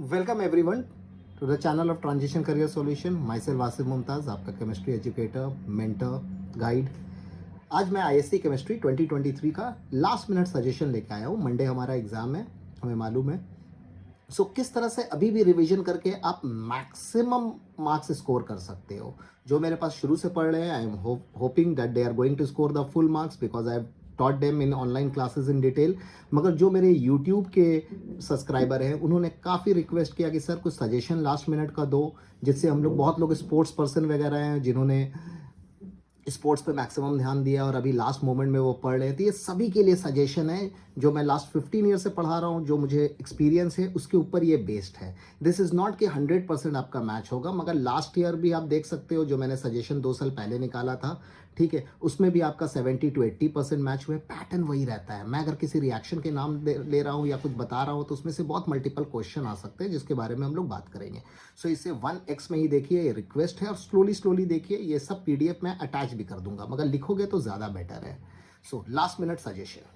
Welcome everyone to the channel of transition career solution. Myself Wasif Mumtaz, आपका chemistry educator, mentor, guide. आज मैं ISC chemistry 2023 का last minute suggestion लेके आया हूँ। मंडे हमारा एग्ज़ाम है, हमें मालूम है। सो किस तरह से अभी भी रिवीजन करके आप मैक्सिमम मार्क्स स्कोर कर सकते हो। जो मेरे पास शुरू से पढ़ रहे हैं, I am hoping that they are going to score the full marks because I have taught them in online classes in detail. मगर जो मेरे यूट्यूब के सब्सक्राइबर हैं, उन्होंने काफ़ी रिक्वेस्ट किया कि सर कुछ सजेशन लास्ट मिनट का दो, जिससे हम लोग, बहुत लोग स्पोर्ट्स पर्सन वगैरह हैं जिन्होंने स्पोर्ट्स पे मैक्सिमम ध्यान दिया और अभी लास्ट मोमेंट में वो पढ़ रहे थे। ये सभी के लिए सजेशन है जो मैं लास्ट 15 ईयर से पढ़ा रहा हूँ, जो मुझे एक्सपीरियंस है उसके ऊपर ये बेस्ड है। दिस इज़ नॉट कि 100% आपका मैच होगा, मगर लास्ट ईयर भी आप देख सकते हो जो मैंने सजेशन 2 साल पहले निकाला था, ठीक है, उसमें भी आपका 70 to 80% मैच हुए। पैटर्न वही रहता है। मैं अगर किसी रिएक्शन के नाम ले रहा हूँ या कुछ बता रहा हूँ तो उसमें से बहुत मल्टीपल क्वेश्चन आ सकते हैं जिसके बारे में हम लोग बात करेंगे। सो इसे 1x में ही देखिए, ये रिक्वेस्ट है, और स्लोली देखिए। ये सब PDF में अटैच भी कर दूंगा, मगर लिखोगे तो ज़्यादा बेटर है। So last minute suggestion.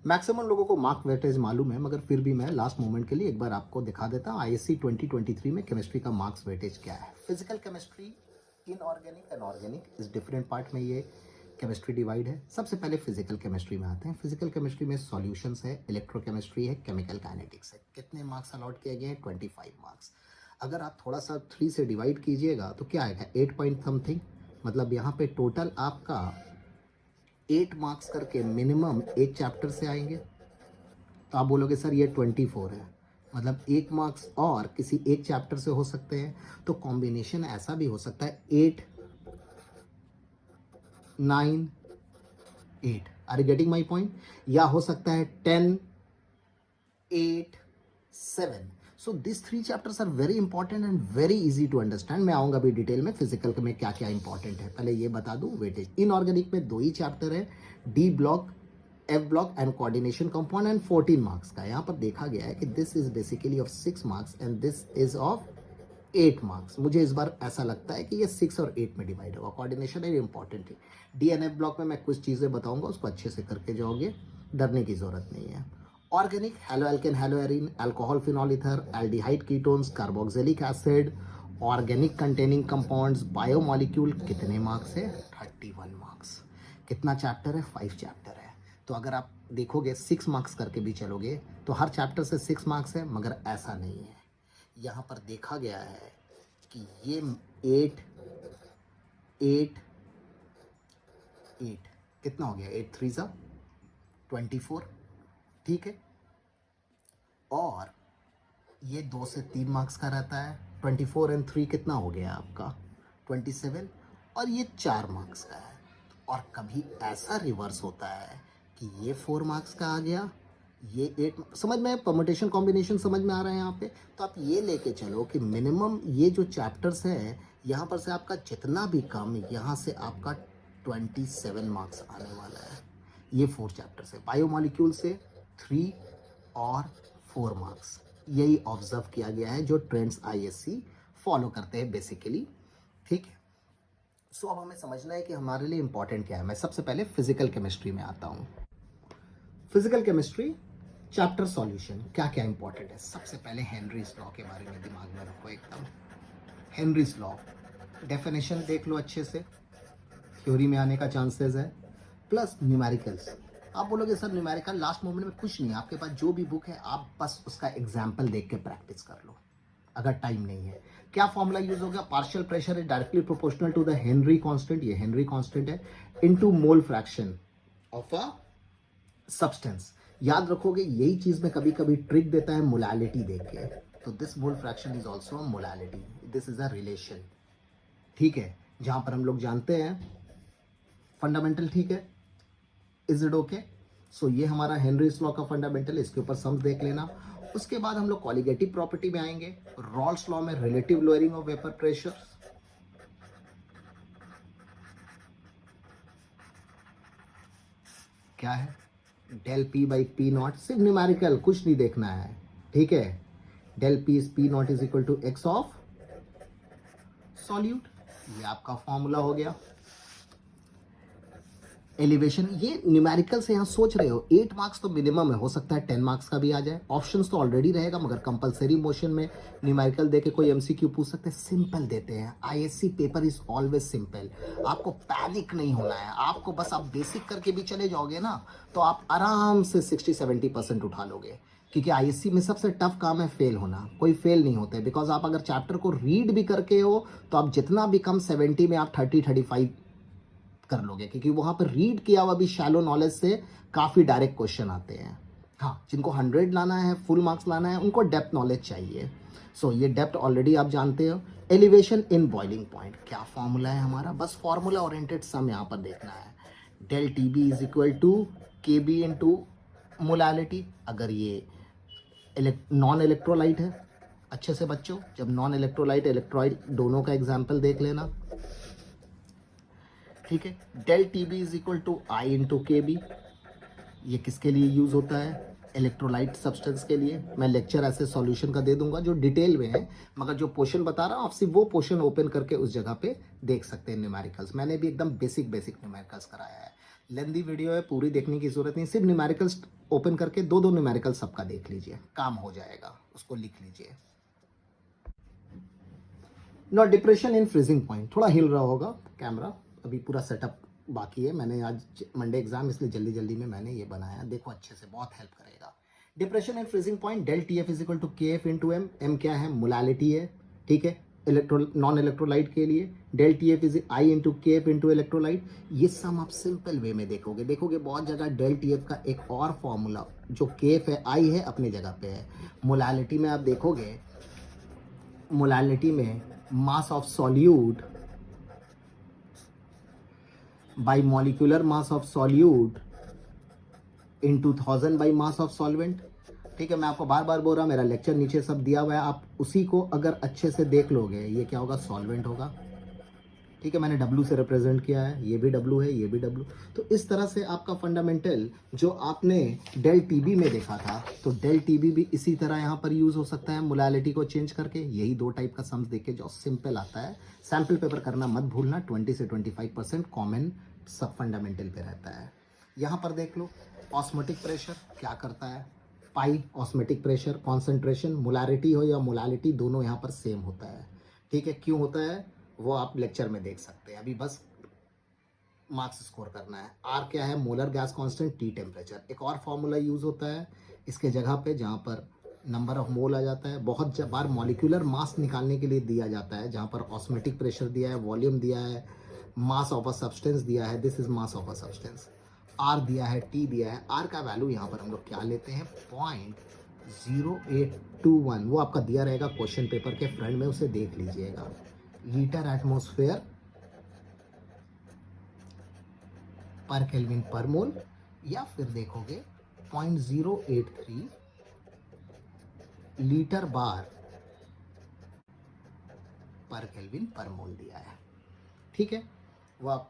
Maximum लोगों को मार्क वेटेज मालूम है, मगर फिर भी मैं लास्ट मोमेंट के लिए एक बार आपको दिखा देता हूँ आईएससी 2023 में केमिस्ट्री का मार्क्स वेटेज क्या है। Physical chemistry, inorganic and organic, इस डिफरेंट पार्ट में ये केमिस्ट्री डिवाइड है। सबसे पहले फिजिकल केमिस्ट्री में आते हैं। फिजिकल केमिस्ट्री में सॉल्यूशंस है, इलेक्ट्रोकेमिस्ट्री है, केमिकल काइनेटिक्स है। कितने मार्क्स अलॉट किए गए हैं? 25 मार्क्स। अगर आप थोड़ा सा 3 से डिवाइड कीजिएगा तो क्या आएगा? 8 पॉइंट समथिंग। मतलब यहाँ पे टोटल आपका 8 मार्क्स करके मिनिमम एक चैप्टर से आएंगे। तो आप बोलोगे सर ये 24 है, मतलब 1 मार्क्स और किसी एक चैप्टर से हो सकते हैं। तो कॉम्बिनेशन ऐसा भी हो सकता है 8 9 8। Are you getting my point? या हो सकता है 10 8 7। So this 3 chapters are very important and very easy to understand. मैं आऊंगा भी डिटेल में फिजिकल में क्या क्या इंपॉर्टेंट है। पहले ये बता दूं वेटेज। इनऑर्गेनिक में 2 ही चैप्टर है, D block, F block and coordination compound, and 14 marks का। यहाँ पर देखा गया है कि this is basically of 6 marks and this is of 8 marks. मुझे इस बार ऐसा लगता है कि ये 6 और 8 में डिवाइड होगा। कोऑर्डिनेशन है, इंपॉर्टेंट है। डीएनएफ ब्लॉक में मैं कुछ चीज़ें बताऊंगा, उसको अच्छे से करके जाओगे, डरने की जरूरत नहीं है। Organic, halo alkane, hello Erin, alcohol, phenol ether, aldehyde ketones, carboxylic acid, organic containing compounds, biomolecule. कितने मार्क्स है? 31 मार्क्स। कितना चैप्टर है? 5 चैप्टर है। तो अगर आप देखोगे 6 मार्क्स करके भी चलोगे तो हर चैप्टर से 6 मार्क्स है, मगर ऐसा नहीं है। यहाँ पर देखा गया है कि ये 8 8 8 कितना हो गया? 8 3 सा 24, ठीक है। और ये 2 से 3 मार्क्स का रहता है। 24 एंड 3 कितना हो गया आपका? 27। और ये 4 मार्क्स का है। और कभी ऐसा रिवर्स होता है कि ये 4 मार्क्स का आ गया, ये 8। समझ में? परमुटेशन कॉम्बिनेशन समझ में आ रहा है यहाँ पे? तो आप ये लेके चलो कि मिनिमम ये जो चैप्टर्स है, यहाँ पर से आपका जितना भी कम, यहाँ से आपका 27 मार्क्स आने वाला है। ये 4 चैप्टर्स है। बायोमॉलिक्यूल से 3 और 4 मार्क्स। यही ऑब्जर्व किया गया है, जो ट्रेंड्स आईएससी फॉलो करते हैं बेसिकली, ठीक है। सो अब हमें समझना है कि हमारे लिए इंपॉर्टेंट क्या है। मैं सबसे पहले फिजिकल केमिस्ट्री में आता हूँ। फिजिकल केमिस्ट्री चैप्टर सॉल्यूशन, क्या क्या इंपॉर्टेंट है? सबसे पहले हेनरीज लॉ के बारे में दिमाग में रखो एकदम। हेनरीज लॉ डेफिनेशन देख लो अच्छे से, थ्योरी में आने का चांसेस है, प्लस न्यूमेरिकल्स। आप बोलोगे सर न्यूमेरिकल लास्ट मोमेंट में कुछ नहीं, आपके पास जो भी बुक है आप बस उसका एग्जाम्पल देख के प्रैक्टिस कर लो अगर टाइम नहीं है। क्या फॉर्मूला यूज होगा? Partial pressure is directly proportional to the Henry constant, ये हेनरी कांस्टेंट है, into mole fraction of a substance. याद रखोगे, यही चीज में कभी कभी ट्रिक देता है मोलालिटी देख के। तो this mole fraction is also a molality, this is a relation, ठीक है, जहां पर हम लोग जानते हैं फंडामेंटल, ठीक है। Is it okay? सो ये हमारा हेनरीज लॉ का फंडामेंटल, इसके ऊपर सम्स देख लेना। उसके बाद हम लोग कॉलिगेटिव प्रॉपर्टी में आएंगे। रॉल्स लॉ में relative lowering of vapour pressure, क्या है? Del P by P naught. सिर्फ न्यूमेरिकल, कुछ नहीं देखना है, ठीक है। Del P is P naught is equal to X of solute. ये आपका फॉर्मूला हो गया। एलिवेशन, ये न्यूमेरिकल से यहाँ सोच रहे हो 8 मार्क्स तो मिनिमम है, हो सकता है 10 मार्क्स का भी आ जाए। ऑप्शंस तो ऑलरेडी रहेगा, मगर कंपलसरी मोशन में न्यूमेरिकल देके कोई एमसीक्यू पूछ सकते हैं, सिंपल देते हैं। ISC paper is always simple, आपको पैनिक नहीं होना है, आपको बस आप बेसिक करके भी चले जाओगे ना तो आप आराम से 60-70% उठा लोगे। क्योंकि आईएससी में सबसे टफ काम है फेल होना, कोई फेल नहीं होते, बिकॉज आप अगर चैप्टर को रीड भी करके हो तो आप जितना भी कम 70 में आप 30-35 कर लोगे, क्योंकि वहां पर रीड किया हुआ भी शैलो नॉलेज से काफ़ी डायरेक्ट क्वेश्चन आते हैं। हाँ, जिनको 100 लाना है, फुल मार्क्स लाना है, उनको डेप्थ नॉलेज चाहिए। सो ये डेप्थ ऑलरेडी आप जानते हो। एलिवेशन इन बॉइलिंग पॉइंट, क्या फॉर्मूला है हमारा, बस फॉर्मूला ओरिएंटेड सम यहाँ पर देखना है। Del T B is equal to K B into molality. अगर ये नॉन इलेक्ट्रोलाइट है, अच्छे से बच्चों जब नॉन इलेक्ट्रोलाइट इलेक्ट्रॉइड दोनों का एग्जाम्पल देख लेना, ठीक है। Del T B is equal to I into K B, ये किसके लिए यूज होता है, इलेक्ट्रोलाइट सब्सटेंस के लिए। मैं लेक्चर ऐसे सॉल्यूशन का दे दूंगा जो डिटेल में है, मगर जो पोर्शन बता रहा हूँ आप सिर्फ वो पोर्शन ओपन करके उस जगह पे देख सकते हैं न्यूमेरिकल्स। मैंने भी एकदम बेसिक न्यूमेरिकल्स कराया है, लेंदी वीडियो है, पूरी देखने की जरूरत नहीं, सिर्फ न्यूमेरिकल्स ओपन करके दो न्यूमेरिकल सबका देख लीजिए, काम हो जाएगा, उसको लिख लीजिए। Not depression in freezing point, थोड़ा हिल रहा होगा कैमरा, अभी पूरा सेटअप बाकी है। मैंने आज मंडे एग्जाम इसलिए जल्दी जल्दी में मैंने ये बनाया, देखो अच्छे से, बहुत हेल्प करेगा। Depression and freezing point, del T F is equal to K F into M. M क्या है, मोलालिटी है, ठीक है, नॉन इलेक्ट्रोलाइट के लिए। Del T F is I into K F into electrolyte. ये सम आप सिंपल वे में देखोगे बहुत जगह डेल टी एफ का एक और फॉर्मूला जो के एफ है, आई है, अपनी जगह पे है। मोलालिटी में आप देखोगे, मोलालिटी में mass of solute by molecular mass of solute into 1000 by mass of solvent। ठीक है, मैं आपको बार बार बोल रहा हूँ, मेरा लेक्चर नीचे सब दिया हुआ है, आप उसी को अगर अच्छे से देख लोगे, ये क्या होगा, सॉल्वेंट होगा। ठीक है, मैंने W से रिप्रेजेंट किया है, ये भी W है, ये भी W। तो इस तरह से आपका फंडामेंटल जो आपने डेल टीबी में देखा था, तो डेल टीबी भी इसी तरह यहाँ पर यूज हो सकता है, मोलालिटी को चेंज करके। यही दो टाइप का सम्स देख के जो सिंपल आता है, सैम्पल पेपर करना मत भूलना, 20 से 25% कॉमन सब फंडामेंटल पे रहता है। यहाँ पर देख लो, ऑस्मोटिक प्रेशर क्या करता है, पाई ऑस्मेटिक प्रेशर, कॉन्सेंट्रेशन, मोलारिटी हो या मोलालिटी, दोनों यहाँ पर सेम होता है। ठीक है, क्यों होता है वो आप लेक्चर में देख सकते हैं, अभी बस मार्क्स स्कोर करना है। आर क्या है, molar gas constant, T temperature. एक और फॉर्मूला यूज होता है इसके जगह पे, जहाँ पर नंबर ऑफ मोल आ जाता है। बहुत बार मॉलिक्यूलर मास निकालने के लिए दिया जाता है, जहाँ पर ऑस्मेटिक प्रेशर दिया है, वॉल्यूम दिया है, मास ऑफ अ सब्सटेंस दिया है, this is mass of a substance. R दिया है, टी दिया है। आर का वैल्यू यहाँ पर हम लोग क्या लेते हैं, 0.0821, वो आपका दिया रहेगा क्वेश्चन पेपर के फ्रंट में, उसे देख लीजिएगा। लीटर एटमॉस्फेयर पर केल्विन पर मोल, या फिर देखोगे 0.083 लीटर बार पर केल्विन पर मोल दिया है। ठीक है, वह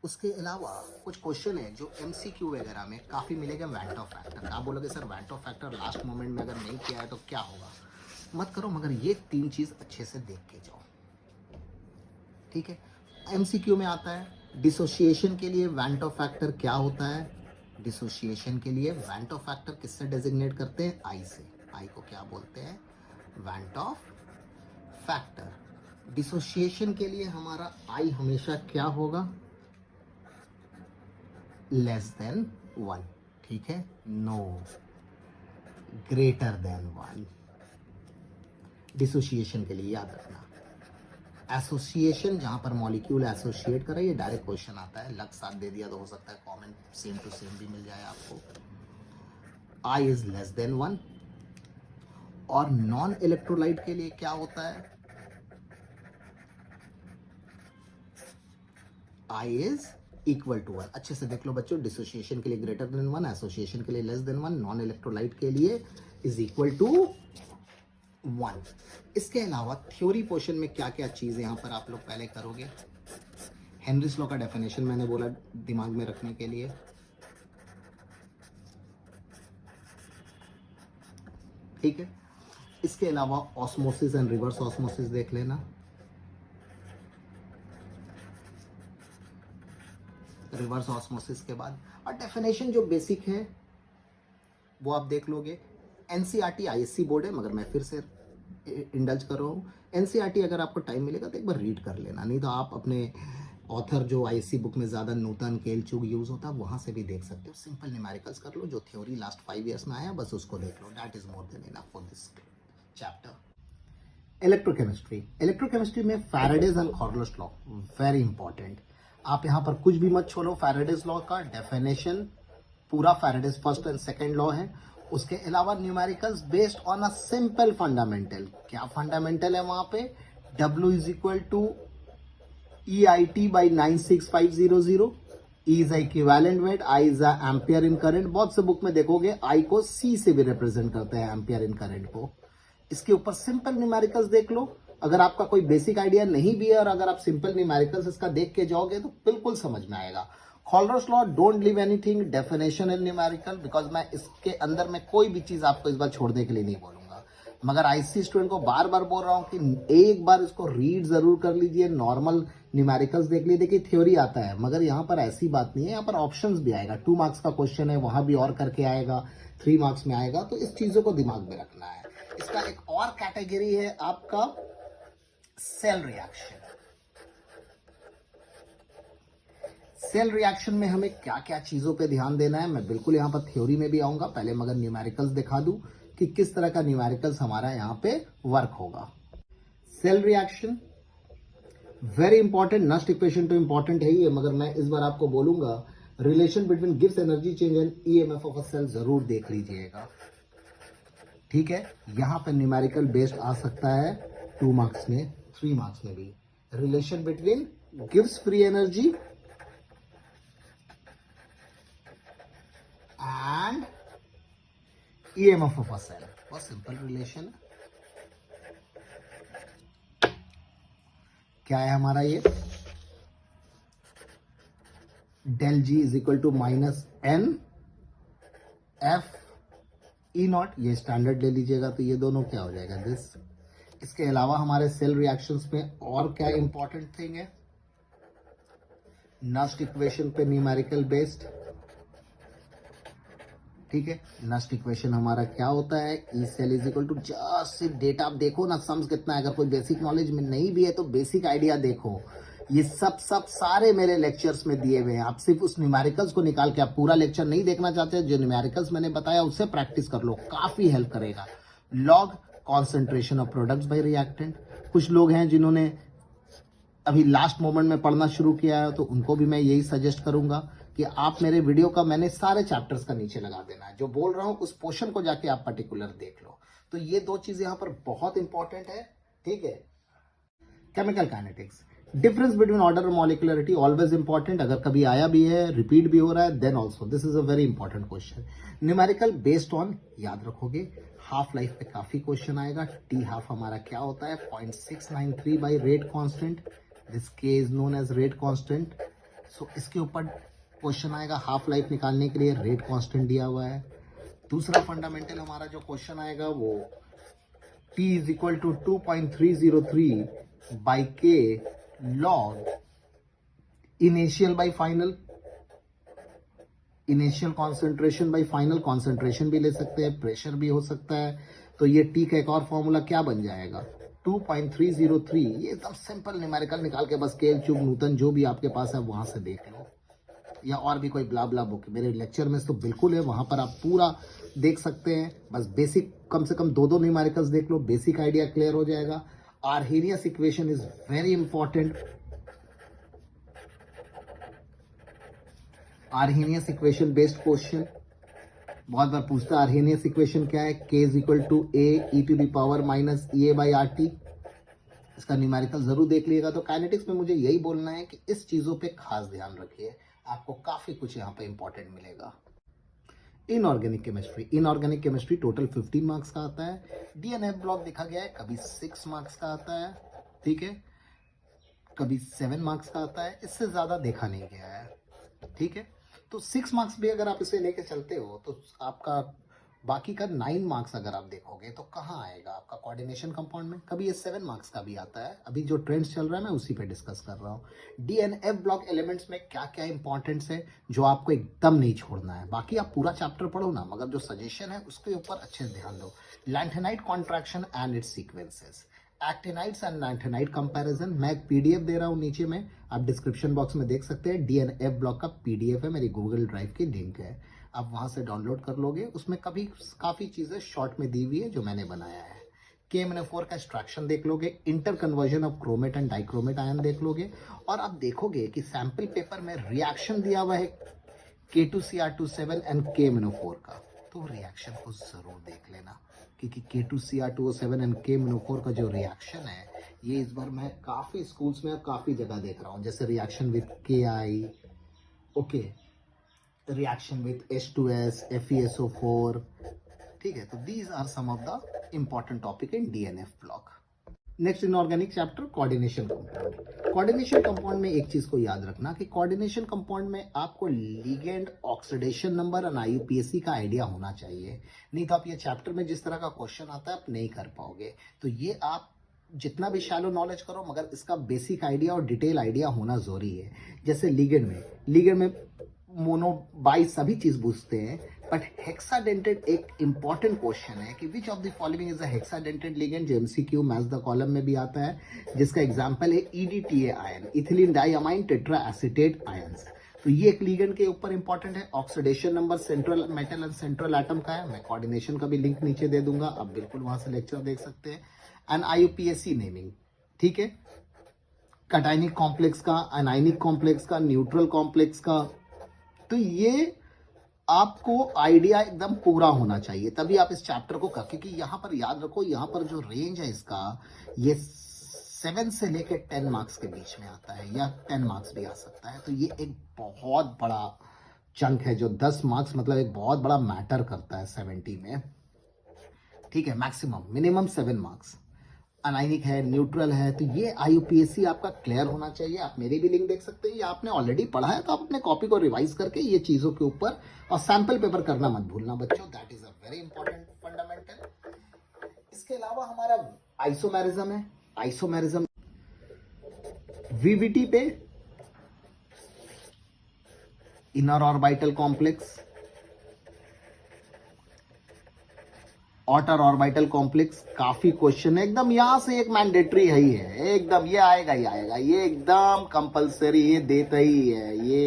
उसके अलावा कुछ क्वेश्चन है जो एमसीक्यू वगैरह में काफ़ी मिलेगा। वैंट ऑफ फैक्टर, आप बोलोगे sir वैंट of factor last moment में अगर नहीं किया है तो क्या होगा, मत करो, मगर ये तीन चीज़ अच्छे से देख के जाओ। ठीक है, एमसीक्यू में आता है डिसोसिएशन के लिए वैंट ऑफ फैक्टर क्या होता है। डिसोसिएशन के लिए वैंट ऑफ फैक्टर किससे डेजिग्नेट करते हैं, आई से। आई को क्या बोलते हैं, वैंट ऑफ फैक्टर। डिसोसिएशन के लिए हमारा आई हमेशा क्या होगा, लेस देन 1। ठीक है, नो, ग्रेटर देन 1। डिसोसिएशन के लिए याद रखना। एसोसिएशन, जहां पर मॉलिक्यूल एसोसिएट करे, ये डायरेक्ट क्वेश्चन आता है, लग साथ दे दिया तो हो सकता है कॉमन सेम टू सेम भी मिल जाए आपको। I is less than 1। और नॉन इलेक्ट्रोलाइट के लिए क्या होता है, आई इज इक्वल टू 1। अच्छे से देख लो बच्चों, डिसोसिएशन के लिए ग्रेटर देन 1, एसोसिएशन के लिए लेस देन 1, नॉन इलेक्ट्रोलाइट के लिए इज इक्वल टू 1। इसके अलावा थ्योरी पोर्शन में क्या क्या चीज़ यहाँ पर आप लोग पहले करोगे, हेनरीज लॉ का डेफिनेशन मैंने बोला दिमाग में रखने के लिए। ठीक है, इसके अलावा ऑस्मोसिस एंड रिवर्स ऑस्मोसिस देख लेना। रिवर्स ऑस्मोसिस के बाद। और डेफिनेशन जो बेसिक है वो आप देख लोगे। एनसीईआरटी आईएससी बोर्ड है, मगर मैं फिर से इंडल्ज कर रहा हूँ। एनसीईआरटी अगर आपको टाइम मिलेगा तो एक बार रीड कर लेना, नहीं तो आप अपने ऑथर जो आईएससी बुक में ज़्यादा नूतन केलचुग यूज़ होता है वहाँ से भी देख सकते हो। सिंपल न्यूमेरिकल्स कर लो, जो थ्योरी लास्ट 5 ईयर्स में आया बस उसको देख लो, that is more than enough for this chapter. Electrochemistry में Faraday's and Kohlrausch's law very important. आप यहाँ पर कुछ भी मत छोड़ो, फैराडेज लॉ का डेफिनेशन पूरा Faraday's first and second law है। उसके अलावा numericals based on a simple fundamental. क्या फंडामेंटल है वहां पे? W is equal to EIT by 96500, E is equivalent weight, I is ampere in current. बहुत से बुक में देखोगे I को C से भी रिप्रेजेंट करते हैं, एम्पियर इन करंट को। इसके ऊपर सिंपल न्यूमेरिकल्स देख लो। अगर आपका कोई बेसिक आइडिया नहीं भी है और अगर आप सिंपल न्यूमेरिकल्स इसका देख के जाओगे तो बिल्कुल समझ में आएगा। Kohlrausch's law, don't leave anything, definition in numerical, because मैं इसके अंदर में कोई भी चीज आपको इस बार छोड़ने के लिए नहीं बोलूंगा, मगर आईसी स्टूडेंट को बार बार बोल रहा हूं कि एक बार इसको रीड जरूर कर लीजिए। नॉर्मल न्यूमेरिकल्स देख लीजिए, देखिए थ्योरी आता है मगर यहाँ पर ऐसी बात नहीं है, यहाँ पर ऑप्शंस भी आएगा। 2 मार्क्स का क्वेश्चन है, वहां भी और करके आएगा, 3 मार्क्स में आएगा, तो इस चीजों को दिमाग में रखना है। इसका एक और कैटेगरी है आपका सेल रिएक्शन। सेल रिएक्शन में हमें क्या क्या चीजों पे ध्यान देना है, मैं बिल्कुल यहाँ पर थ्योरी में भी आऊंगा, पहले मगर न्यूमेरिकल्स दिखा दूं कि किस तरह का न्यूमेरिकल्स हमारा यहाँ पे वर्क होगा। Cell reaction very important, Nernst equation तो इंपॉर्टेंट है ही है, मगर मैं इस बार आपको बोलूंगा relation between Gibbs energy change and EMF of a cell जरूर देख लीजिएगा। ठीक है, यहां पे न्यूमेरिकल बेस्ड आ सकता है 2 मार्क्स में, 3 मार्क्स में भी। Relation between Gibbs free energy and EMF of a cell, बहुत सिंपल रिलेशन है। क्या है हमारा ये? Del G is equal to minus N F E naught, ये स्टैंडर्ड ले लीजिएगा तो ये दोनों क्या हो जाएगा दिस। इसके अलावा हमारे सेल रिएक्शंस में और क्या इंपॉर्टेंट थिंग है? नस्ट इक्वेशन पे न्यूमेरिकल बेस्ड। ठीक है, नस्ट इक्वेशन हमारा क्या होता है? E cell is equal to, just सिर्फ डेटा आप देखो ना, सम्स कितना है। अगर कोई बेसिक नॉलेज में नहीं भी है तो बेसिक आइडिया देखो, ये सब सारे मेरे लेक्चर्स में दिए हुए हैं। आप सिर्फ उस न्यूमेरिकल्स को निकाल के, आप पूरा लेक्चर नहीं देखना चाहते, जो न्यूमेरिकल्स मैंने बताया उससे प्रैक्टिस कर लो, काफी हेल्प करेगा। Log concentration of products by reactant, कुछ लोग हैं जिन्होंने अभी लास्ट मोमेंट में पढ़ना शुरू किया है तो उनको भी मैं यही सजेस्ट करूंगा कि आप मेरे वीडियो का, मैंने सारे चैप्टर्स का नीचे लगा देना है, जो बोल रहा हूं उस पोर्शन को जाके आप पर्टिकुलर देख लो। तो ये 2 चीजें यहां पर बहुत इंपॉर्टेंट है। ठीक है, chemical kinetics, difference between order और मॉलिक्यूलरिटी ऑलवेज इंपॉर्टेंट। अगर कभी आया भी है, रिपीट भी हो रहा है, then also this is a very important question. Numerical based on, याद रखोगे हाफ लाइफ पे काफी क्वेश्चन आएगा। टी हाफ हमारा क्या होता है? 0.693 by rate constant, this k is known as rate constant. So इसके ऊपर क्वेश्चन आएगा, हाफ लाइफ निकालने के लिए रेट कांस्टेंट दिया हुआ है। दूसरा फंडामेंटल हमारा जो क्वेश्चन आएगा वो T is equal to 2.303 by K log initial by final, initial concentration by final concentration भी ले सकते हैं, प्रेशर भी हो सकता है। तो ये टी का एक और फॉर्मूला क्या बन जाएगा? 2.303। ये एकदम सिंपल न्यूमेरिकल निकाल के बस केल चुग न्यूटन जो भी आपके पास है वहां से देख लो, या और भी कोई ब्ला ब्ला बुक मेरे लेक्चर में तो बिल्कुल है, वहां पर आप पूरा देख सकते हैं। बस बेसिक कम से कम 2 न्यूमेरिकल्स देख लो, बेसिक आइडिया क्लियर हो जाएगा। Arrhenius equation is very important. Arrhenius equation based question बहुत बार पूछता है, आर्हेनियस इक्वेशन क्या है? K is equal to A E to the power minus E A by R T. इसका न्यूमेरिकल जरूर देख लीजिएगा। तो काइनेटिक्स में मुझे यही बोलना है कि इस चीजों पे खास ध्यान रखिए, आपको काफी कुछ यहाँ पे इंपॉर्टेंट मिलेगा। Inorganic chemistry, inorganic chemistry total 15 marks का आता है। डीएनए ब्लॉक दिखा गया है, कभी 6 मार्क्स का आता है, ठीक है, कभी 7 मार्क्स का आता है, इससे ज्यादा देखा नहीं गया है। ठीक है, तो 6 मार्क्स भी अगर आप इसे लेके चलते हो तो आपका बाकी का 9 मार्क्स अगर आप देखोगे तो कहाँ आएगा आपका कोऑर्डिनेशन कंपाउंड में, कभी ये 7 मार्क्स का भी आता है। अभी जो ट्रेंड्स चल रहा है मैं उसी पे डिस्कस कर रहा हूँ। D and F block elements में क्या क्या इंपॉर्टेंस है जो आपको एकदम नहीं छोड़ना है। बाकी आप पूरा चैप्टर पढ़ो ना, मगर जो सजेशन है उसके ऊपर अच्छे से ध्यान दो। Lanthanide contraction and it's sequences, actinides and lanthanide comparison, मैं एक पीडीएफ दे रहा हूँ नीचे में, आप डिस्क्रिप्शन बॉक्स में देख सकते हैं। डी एंड एफ ब्लॉक का पीडीएफ है, मेरी गूगल ड्राइव की लिंक है, आप वहां से डाउनलोड कर लोगे। उसमें काफी चीजें शॉर्ट में दी हुई है जो मैंने बनाया है। KMnO4 का एक्सट्रैक्शन देख लोगे, inter conversion of chromate and dichromate ion देख लोगे, और आप देखोगे कि सैंपल पेपर में रिएक्शन दिया हुआ है K2Cr27 एंड KMnO4 का, तो रिएक्शन को जरूर देख लेना, क्योंकि K2Cr27 एंड KMnO4 का जो रिएक्शन है ये इस बार मैं काफी स्कूल्स में काफी जगह देख रहा हूँ, जैसे reaction with KI, okay, reaction with H2S, FeSO4, ठीक है। तो these are some of the important topic in DNF block. Next inorganic chapter, coordination compound. Coordination compound में एक चीज को याद रखना कि कोऑर्डिनेशन कंपाउंड में आपको लिगेंड, ऑक्सीडेशन नंबर और IUPAC का आइडिया होना चाहिए, नहीं तो आप ये चैप्टर में जिस तरह का क्वेश्चन आता है आप नहीं कर पाओगे। तो ये आप जितना भी शैलो नॉलेज करो, मगर इसका बेसिक आइडिया और डिटेल आइडिया होना जरूरी है। जैसे लिगेंड में मोनो बाई सभी चीज पूछते हैं, बट हेक्साडेंटेड एक इंपॉर्टेंट क्वेश्चन है कि which of the following is a hexadentate ligand, जो MCQ मैच द कॉलम में भी आता है, जिसका एग्जांपल है EDTA ion, ethylene diamine tetra acetate ions. तो ये एक लिगेंड के ऊपर इंपॉर्टेंट है। Oxidation number central metal and central atom का है, मैं कोऑर्डिनेशन का भी लिंक नीचे दे दूंगा, आप बिल्कुल वहां से लेक्चर देख सकते हैं। एंड IUPAC नेमिंग, ठीक है, कटाइनिक कॉम्प्लेक्स का, अनाइनिक कॉम्प्लेक्स का, न्यूट्रल कॉम्प्लेक्स का। तो ये आपको आइडिया एकदम पूरा होना चाहिए, तभी आप इस चैप्टर को कर, क्योंकि यहां पर याद रखो, यहां पर जो रेंज है इसका, ये 7 से लेकर 10 मार्क्स के बीच में आता है, या 10 मार्क्स भी आ सकता है। तो ये एक बहुत बड़ा चंक है, जो 10 मार्क्स मतलब एक बहुत बड़ा मैटर करता है 70 में, ठीक है। Maximum minimum 7 marks. अनाइनिक है, न्यूट्रल है, तो ये IUPAC आपका क्लियर होना चाहिए। आप मेरी भी लिंक देख सकते हैं, ये आपने ऑलरेडी पढ़ा है तो आप अपने कॉपी को रिवाइज करके ये चीजों के ऊपर, और सैंपल पेपर करना मत भूलना बच्चों, that is a very important fundamental. इसके अलावा हमारा आइसोमेरिज्म है। आइसोमेरिज्म VVT पे inner orbital complex, outer orbital complex, काफी क्वेश्चन है एकदम, यहां से एक मैंडेटरी है ही है, एकदम ये आएगा ही आएगा, ये एकदम कंपलसरी, ये देता ही है ये।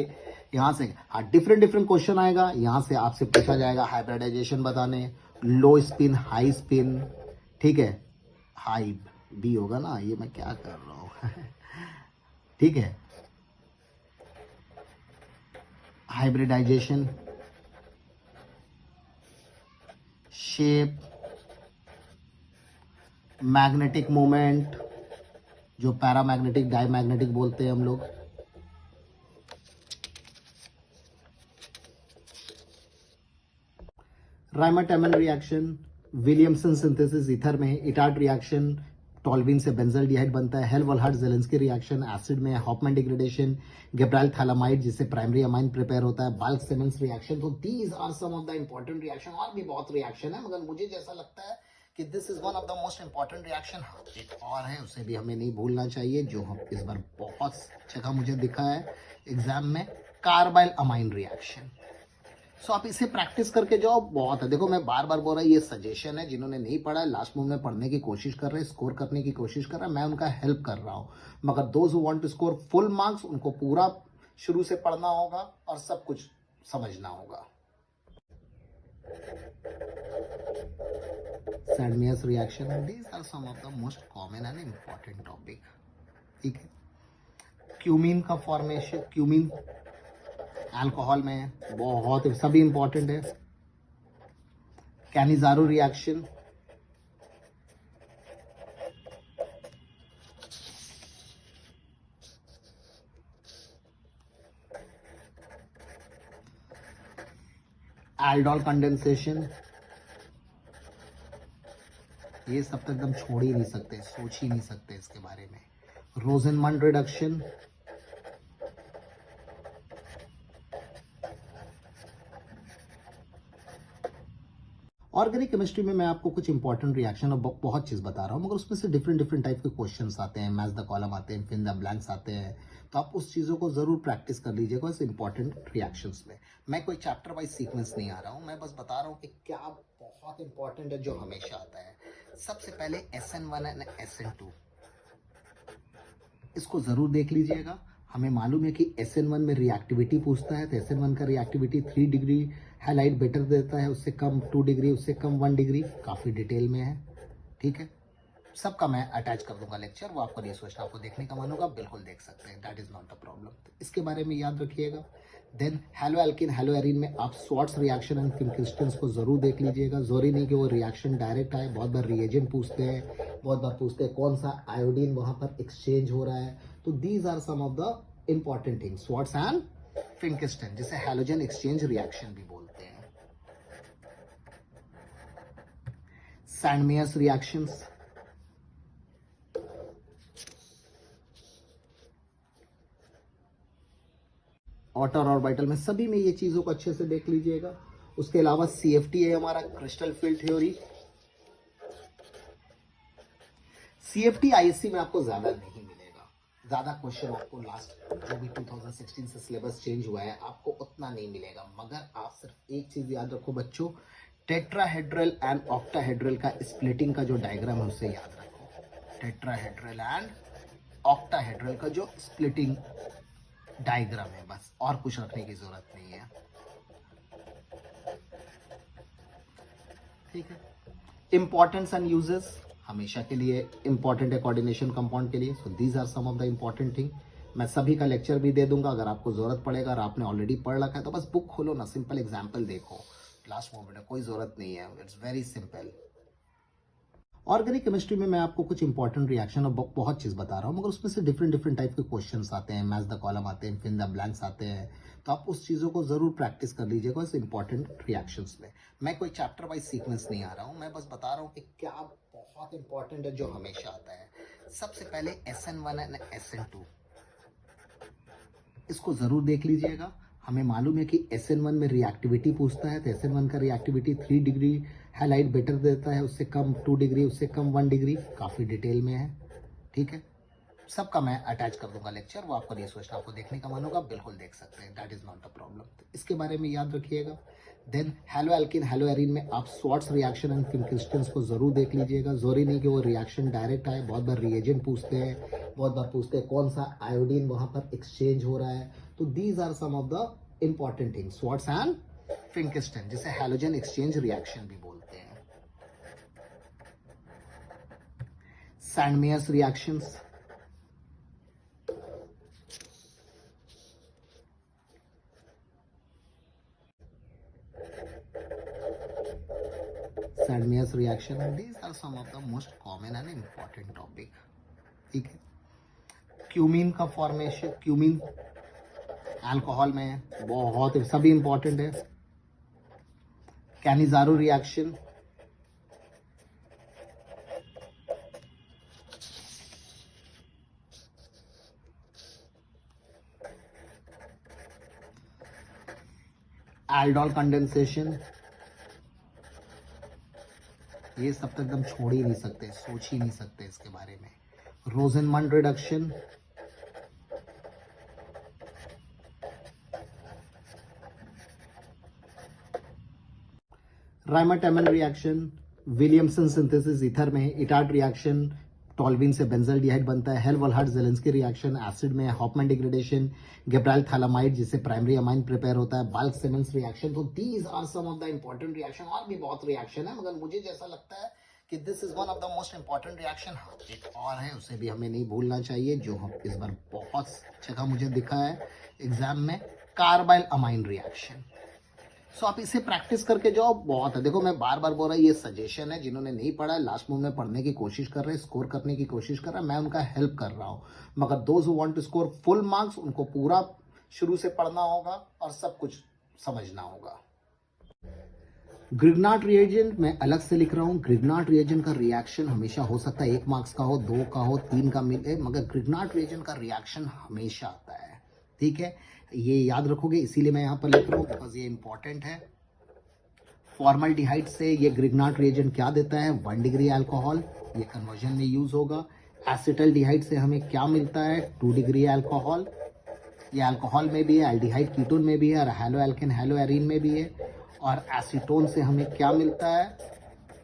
यहां से हाँ डिफरेंट क्वेश्चन आएगा, यहां से आपसे पूछा जाएगा हाइब्रिडाइजेशन बताने, लो स्पिन हाई स्पिन, ठीक है, हाई भी होगा ना, ये मैं क्या कर रहा हूं ठीक है, हाइब्रिडाइजेशन, शेप, मैग्नेटिक मोमेंट, जो पैरामैग्नेटिक डायमैग्नेटिक बोलते हैं हम लोग, Reimer Tiemann reaction, Williamson synthesis ether में, इटार्ट रिएक्शन टॉल्विन से बेंजल्डिहाइड बनता है, हेल-वॉलहर्ट-ज़ेलेंस्की रिएक्शन एसिड में, हॉफमैन डिग्रेडेशन, गिब्राल्टर थैलामाइड जिससे प्राइमरी अमाइन प्रिपेयर होता है, बाल्क-सिमंस रिएक्शन। तो these are some of the important reaction, और भी बहुत रिएक्शन है, मगर मुझे जैसा लगता है कि this is one of the most important reaction. एक और है, उसे भी हमें नहीं भूलना चाहिए, जो हम इस बार बहुत जगह मुझे दिखा है एग्जाम में, कार्बाइल अमाइन रिएक्शन। सो आप इसे प्रैक्टिस करके जाओ, बहुत है। देखो मैं बार बार बोल रहा हूँ, ये सजेशन है, जिन्होंने नहीं पढ़ा है लास्ट मोमेंट में पढ़ने की कोशिश कर रहे हैं, स्कोर करने की कोशिश कर रहे हैं, मैं उनका हेल्प कर रहा हूँ। मगर those who want to score full marks, उनको पूरा शुरू से पढ़ना होगा और सब कुछ समझना होगा। Sandmeyer's reaction, these are some of the most common and important topic, ठीक है। क्यूमीन का फॉर्मेशन, क्यूमीन अल्कोहल में बहुत सभी इंपॉर्टेंट है। कैनिजारो रिएक्शन, एल्डोल कंडेंसेशन, ये सब तो एकदम छोड़ ही नहीं सकते, सोच ही नहीं सकते इसके बारे में। रोजेनमंड रिडक्शन, ऑर्गेनिक केमिस्ट्री में मैं आपको कुछ इंपॉर्टेंट रिएक्शन और बहुत चीज़ बता रहा हूँ, मगर उसमें से डिफरेंट डिफरेंट टाइप के क्वेश्चंस आते हैं, मैच द कॉलम आते हैं, फिल द ब्लैंक्स आते हैं। तो आप उस चीज़ों को ज़रूर प्रैक्टिस कर लीजिएगा इस इंपॉर्टेंट रिएक्शंस में। मैं कोई चैप्टर वाइज सीक्वेंस नहीं आ रहा हूँ, मैं बस बता रहा हूँ कि क्या बहुत इंपॉर्टेंट है जो हमेशा आता है। सबसे पहले SN1 एंड SN2, इसको ज़रूर देख लीजिएगा। हमें मालूम है कि SN1 में रिएक्टिविटी पूछता है, तो SN1 का रिएक्टिविटी 3 डिग्री हाईलाइट बेटर देता है, उससे कम 2 डिग्री, उससे कम 1 डिग्री, काफ़ी डिटेल में है। ठीक है, सबका मैं अटैच कर दूंगा लेक्चर, वो आपको नहीं सोचना, आपको देखने का मन होगा बिल्कुल देख सकते हैं, that is not the problem. तो इसके बारे में याद रखिएगा। Then haloalkane haloarene में आप स्वाट्स रिएक्शन एंड फिंक्रिस्टन्स को जरूर देख लीजिएगा। जरूरी नहीं कि वो रिएक्शन डायरेक्ट आए, बहुत बार रिएजेंट पूछते हैं, बहुत बार पूछते हैं कौन सा आयोडीन वहां पर एक्सचेंज हो रहा है। तो these are some of the important things, Swarts and Finkelstein, जिसे हैलोजन एक्सचेंज रिएक्शन भी बोलते हैं। सैंडमेयर्स रिएक्शंस, ऑटर ऑर्बिटल में, सभी में ये चीज़ों को अच्छे से देख लीजिएगा। उसके अलावा CFT है हमारा, crystal field theory. CFT ISC में आपको ज़्यादा नहीं मिलेगा, ज़्यादा क्वेश्चन आपको लास्ट जो भी 2016 से सिलेबस चेंज हुआ है आपको उतना नहीं मिलेगा। मगर आप सिर्फ एक चीज़ याद रखो बच्चों, टेट्राहेड्रल एंड ऑक्टाहेड्रल का स्प्लिटिंग का जो डायग्राम है उसे याद रखो। टेट्राहेड्रल एंड ऑक्टाहेड्रल का जो स्प्लिटिंग डायग्राम है, बस और कुछ रखने की जरूरत नहीं है। ठीक है, इंपॉर्टेंस एंड यूजेस हमेशा के लिए इंपॉर्टेंट है कोऑर्डिनेशन कंपाउंड के लिए। So these are some of the important thing. मैं सभी का लेक्चर भी दे दूंगा, अगर आपको जरूरत पड़ेगा और आपने ऑलरेडी पढ़ रखा है तो बस बुक खोलो ना, सिंपल एग्जाम्पल देखो, क्लास मोमेंट है, कोई जरूरत नहीं है, it's very simple. Organic chemistry में मैं आपको कुछ इंपॉर्टेंट रिएक्शन और बहुत चीज़ बता रहा हूँ, मगर उसमें से डिफरेंट डिफरेंट टाइप के क्वेश्चंस आते हैं, मैच द कॉलम आते हैं, फिल द ब्लैंक्स आते हैं। तो आप उस चीज़ों को ज़रूर प्रैक्टिस कर लीजिएगा इस इंपॉर्टेंट रिएक्शंस में। मैं कोई चैप्टर वाइज सीक्वेंस नहीं आ रहा हूँ, मैं बस बता रहा हूँ कि क्या बहुत इंपॉर्टेंट है जो हमेशा आता है। सबसे पहले SN1 एंड SN2, इसको ज़रूर देख लीजिएगा। हमें मालूम है कि SN1 में रिएक्टिविटी पूछता है, तो SN1 का रिएक्टिविटी 3 डिग्री हाईलाइट बेटर देता है, उससे कम 2 डिग्री, उससे कम 1 डिग्री, काफ़ी डिटेल में है। ठीक है, सबका मैं अटैच कर दूंगा लेक्चर, वो आपको नहीं सोचना, आपको देखने का मन होगा बिल्कुल देख सकते हैं, that is not the problem. तो इसके बारे में याद रखिएगा। Then haloalkane haloarene में आप स्वाट्स रिएक्शन एंड फिंक्रिस्टन्स को जरूर देख लीजिएगा। जरूरी नहीं कि वो रिएक्शन डायरेक्ट आए, बहुत बार रिएजेंट पूछते हैं, बहुत बार पूछते हैं कौन सा आयोडीन वहां पर एक्सचेंज हो रहा है। तो these are some of the important things, Swarts and Finkelstein, जिसे हैलोजन एक्सचेंज रिएक्शन भी बोलते हैं। Sandmeyer's reactions, Sandmeier's reaction, and these are some of the most common and important topic। ठीक है, क्यूमीन का फॉर्मेशन, क्यूमीन अल्कोहल में बहुत सभी इंपॉर्टेंट है। कैनिजारो रिएक्शन, एल्डोल कंडेंसेशन, ये सब तो एकदम छोड़ ही नहीं सकते, सोच ही नहीं सकते इसके बारे में। Rosenmund reduction, Reimer Tiemann reaction, Williamson synthesis ether में, इटार्ट रिएक्शन टॉल्विन से बेंजल्डिहाइड बनता है, हेल-वॉलहार्ट ज़ेलेंस्की रिएक्शन एसिड में, हॉफमैन डिग्रेडेशन गिब्राल थैलामाइड जिससे प्राइमरी अमाइन प्रिपेयर होता है, बाल्क सिमंस रिएक्शन। तो these are some of the important reaction, और भी बहुत रिएक्शन है, मगर मुझे जैसा लगता है कि this is one of the most important reaction. हाँ, एक और है, उसे भी हमें नहीं भूलना चाहिए, जो हम इस बार बहुत जगह मुझे दिखा है एग्जाम में, कार्बाइल अमाइन रिएक्शन। सो आप इसे प्रैक्टिस करके जाओ, बहुत है। देखो मैं बार बार बोल रहा हूँ, ये सजेशन है, जिन्होंने नहीं पढ़ा है लास्ट मोमेंट में पढ़ने की कोशिश कर रहे हैं, स्कोर करने की कोशिश कर रहे हैं, मैं उनका हेल्प कर रहा हूँ। मगर those who want to score full marks, उनको पूरा शुरू से पढ़ना होगा और सब कुछ समझना होगा। ग्रिग्नार्ड रिएजेंट मैं अलग से लिख रहा हूँ। ग्रिग्नार्ड रिएजेंट का रिएक्शन हमेशा हो सकता है 1 मार्क्स का हो, 2 का हो, 3 का मिले, मगर ग्रिग्नार्ड रिएजेंट का रिएक्शन हमेशा आता है। ठीक है, ये याद रखोगे, इसीलिए मैं यहाँ पर लिख रहा हूँ, बिकॉज ये इंपॉर्टेंट है। फॉर्मल्डिहाइड से ये ग्रिग्नार्ड रिएजेंट क्या देता है, 1 डिग्री अल्कोहल, ये कन्वर्जन में यूज होगा। एसिटल्डिहाइड से हमें क्या मिलता है, 2 डिग्री अल्कोहल, ये अल्कोहल में भी है, एल्डिहाइड कीटोन में भी है और हेलो एल्केन हेलो एरीन में भी है। और एसीटोन से हमें क्या मिलता है,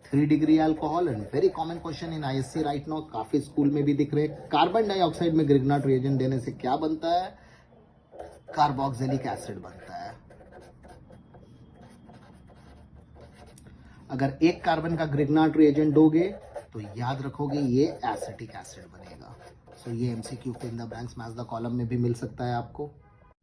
3 degree alcohol. And very common question in ISC right now, काफी स्कूल में भी दिख रहे हैं, कार्बन डाइऑक्साइड में ग्रिग्नार्ड रिएजेंट देने से क्या बनता है, कार्बोक्सिलिक एसिड बनता है। अगर एक कार्बन का ग्रिग्नार्ड रिएजेंट दोगे तो याद रखोगे ये एसिटिक एसिड बनेगा। सो ये MCQ fill in the blanks match the column में भी मिल सकता है आपको।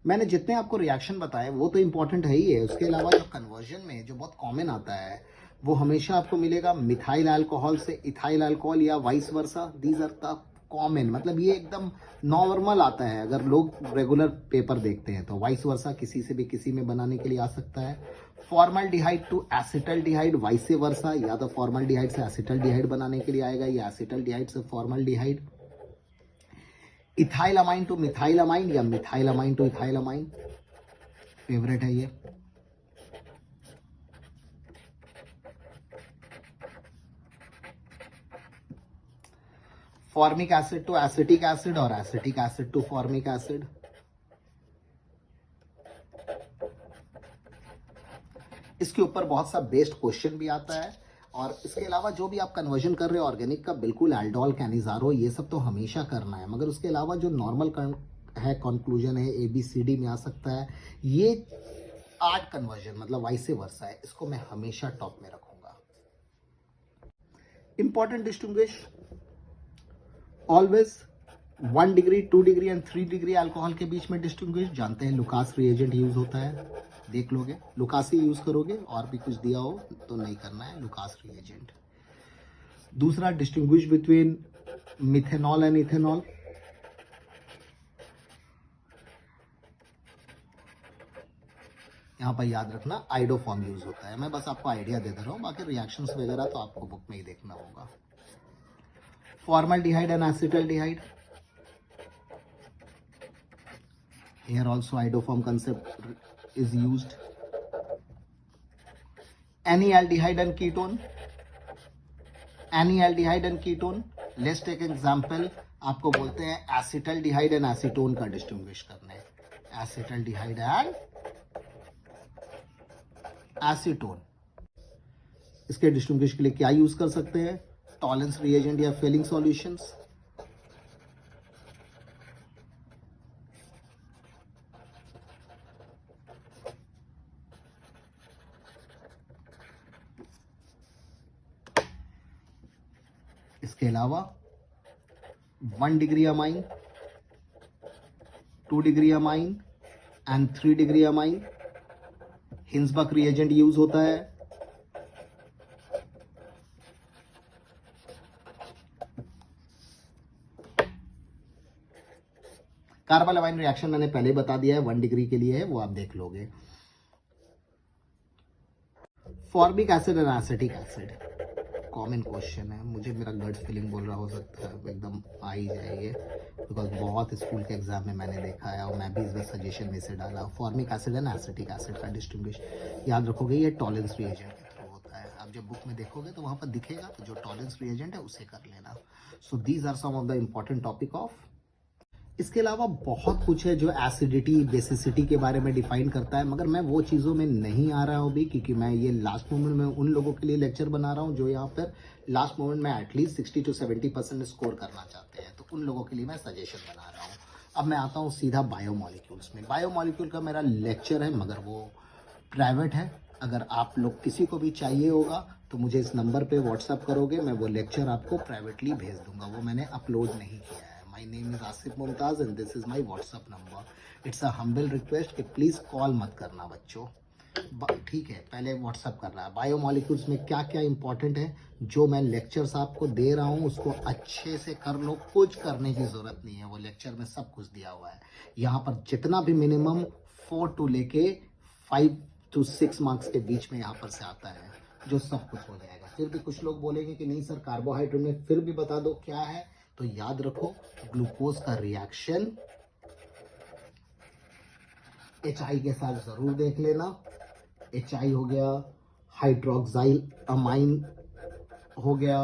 मैंने जितने आपको रिएक्शन बताए वो तो इंपॉर्टेंट है ही है, उसके अलावा जो कन्वर्जन में जो बहुत कॉमन आता है वो हमेशा आपको मिलेगा मिथाइल अल्कोहल से इथाइल अल्कोहल या vice versa. These are the common, मतलब ये एकदम नॉर्मल आता है, अगर लोग रेगुलर पेपर देखते हैं तो वाइस वर्सा किसी से भी किसी में बनाने के लिए आ सकता है। Formaldehyde to acetaldehyde vice versa, या तो फॉर्मल्डिहाइड से एसिटल्डिहाइड बनाने के लिए आएगा या एसिटल्डिहाइड से फॉर्मल्डिहाइड। इथाइलामाइन टू मिथाइलामाइन या मिथाइलामाइन टू इथाइलामाइन, फेवरेट है ये। Formic acid to acetic acid और acetic acid to formic acid. इसके ऊपर बहुत सा बेस्ड क्वेश्चन भी आता है। और इसके अलावा जो भी आप कन्वर्जन कर रहे हो ऑर्गेनिक का, बिल्कुल एल्डोल कैनिजारो ये सब तो हमेशा करना है, मगर उसके अलावा जो नॉर्मल है कंक्लूजन है ABCD में आ सकता है, ये 8 कन्वर्जन मतलब वाइस वर्सा है, इसको मैं हमेशा टॉप में रखूंगा। Important distinguish always 1 degree 2 degree and 3 degree alcohol के बीच में डिस्टिंग्विश। जानते हैं लुकास रिएजेंट यूज होता है, देख लोगे लुकास ही यूज करोगे, और भी कुछ दिया हो तो नहीं करना है, लुकास रिएजेंट। दूसरा distinguish between methanol and ethanol. यहां पर याद रखना आइडोफॉर्म यूज होता है, मैं बस आपको आइडिया दे दे रहा हूं, बाकी रिएक्शंस वगैरह तो आपको बुक में ही देखना होगा। Formaldehyde and acetaldehyde, here also idoform concept is used. Any aldehyde and ketone, any aldehyde and ketone, let's take example, आपको बोलते हैं एसिटल्डिहाइड एंड एसीटोन का डिस्टिंग्विश करना है, एसिटल्डिहाइड एंड एसीटोन। इसके डिस्टिंग्विश के लिए क्या यूज कर सकते हैं, टॉलेंस रिएजेंट या फेलिंग सॉल्यूशंस। इसके अलावा 1 degree amine, 2 degree amine and 3 degree amine, Hinsberg reagent use होता है। कार्बन अमाइन रिएक्शन मैंने पहले बता दिया है, 1 डिग्री के लिए है, वो आप देख लोगे। फॉर्मिक एसिड और एसिटिक एसिड, कॉमन क्वेश्चन है, मुझे मेरा गट फीलिंग बोल रहा हो सकता है एकदम आ ही जाइए, बिकॉज बहुत स्कूल के एग्जाम में मैंने देखा है और मैं भी इस बार सजेशन में से डाला। Formic acid and acetic acid का डिस्टिंग्विश याद रखोगे, ये टॉलेंस रिएजेंट के थ्रू होता है। आप जब बुक में देखोगे तो वहां पर दिखेगा, तो जो टॉलेंस रिएजेंट है उसे कर लेना। So these are some of the important topic of. इसके अलावा बहुत कुछ है जो एसिडिटी बेसिसिटी के बारे में डिफाइन करता है, मगर मैं वो चीज़ों में नहीं आ रहा हूँ अभी, क्योंकि मैं ये लास्ट मोमेंट में उन लोगों के लिए लेक्चर बना रहा हूँ जो यहाँ पर लास्ट मोमेंट में एटलीस्ट 60 to 70% स्कोर करना चाहते हैं, तो उन लोगों के लिए मैं सजेशन बना रहा हूँ। अब मैं आता हूँ सीधा बायोमोलिक्यूल्स में। बायोमोलिक्यूल का मेरा लेक्चर है, मगर वो प्राइवेट है। अगर आप लोग किसी को भी चाहिए होगा तो मुझे इस नंबर पे व्हाट्सअप करोगे, मैं वो लेक्चर आपको प्राइवेटली भेज दूंगा, वो मैंने अपलोड नहीं किया है। My name is Asif Mumtaz and this is my WhatsApp number. It's a humble request कि प्लीज़ कॉल मत करना बच्चों, ठीक है, पहले व्हाट्सअप करना है। बायोमोलिक्यूल्स में क्या क्या इंपॉर्टेंट है, जो मैं लेक्चर्स आपको दे रहा हूँ उसको अच्छे से कर लो, कुछ करने की ज़रूरत नहीं है, वो लेक्चर में सब कुछ दिया हुआ है। यहाँ पर जितना भी मिनिमम 4 to लेके 5 to 6 मार्क्स के बीच में यहाँ पर से आता है, जो सब कुछ हो जाएगा। फिर भी कुछ लोग बोलेंगे कि नहीं सर कार्बोहाइड्रेट में, फिर भी बता दो क्या है, तो याद रखो ग्लूकोज का रिएक्शन HI के साथ जरूर देख लेना। HI हो गया हाइड्रोक्साइल अमाइन हो गया,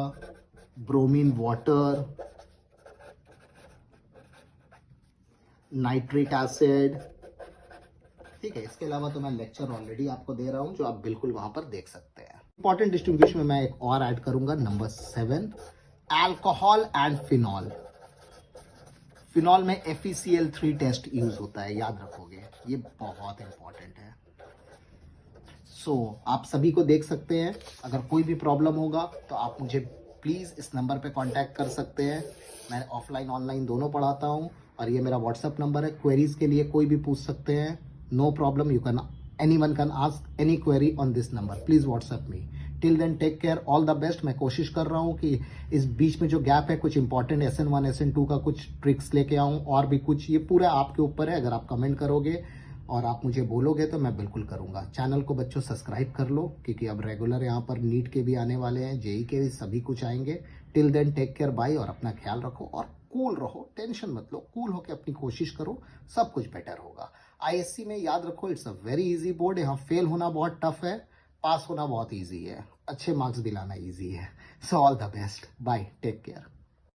ब्रोमीन वाटर, नाइट्रिक एसिड। ठीक है, इसके अलावा तो मैं लेक्चर ऑलरेडी आपको दे रहा हूं जो आप बिल्कुल वहां पर देख सकते हैं। इंपॉर्टेंट डिस्टिंग्विश में मैं एक और ऐड करूंगा, number 7, alcohol and phenol. Phenol में FeCl3 टेस्ट यूज होता है, याद रखोगे, ये बहुत इंपॉर्टेंट है। आप सभी को देख सकते हैं। अगर कोई भी प्रॉब्लम होगा तो आप मुझे प्लीज़ इस नंबर पे कांटेक्ट कर सकते हैं। मैं ऑफलाइन ऑनलाइन दोनों पढ़ाता हूँ और ये मेरा व्हाट्सएप नंबर है। क्वेरीज के लिए कोई भी पूछ सकते हैं, no problem, you can, anyone can ask any query on this number, please WhatsApp me. Till then take care, all the best. मैं कोशिश कर रहा हूँ कि इस बीच में जो गैप है कुछ इंपॉर्टेंट SN1 SN2 का कुछ ट्रिक्स लेके आऊँ और भी कुछ, ये पूरा आपके ऊपर है। अगर आप कमेंट करोगे और आप मुझे बोलोगे तो मैं बिल्कुल करूंगा। चैनल को बच्चों सब्सक्राइब कर लो, क्योंकि अब रेगुलर यहाँ पर नीट के भी आने वाले हैं, जेई के भी, सभी कुछ आएंगे। Till then take care, bye, और अपना ख्याल रखो और कूल रहो, टेंशन मत लो, कूल होकर अपनी कोशिश करो, सब कुछ बेटर होगा। ISC में याद रखो, it's a very easy board. यहाँ फेल होना बहुत टफ है, पास होना बहुत ईजी है, अच्छे मार्क्स दिलाना ईजी है। So all the best, bye, take care.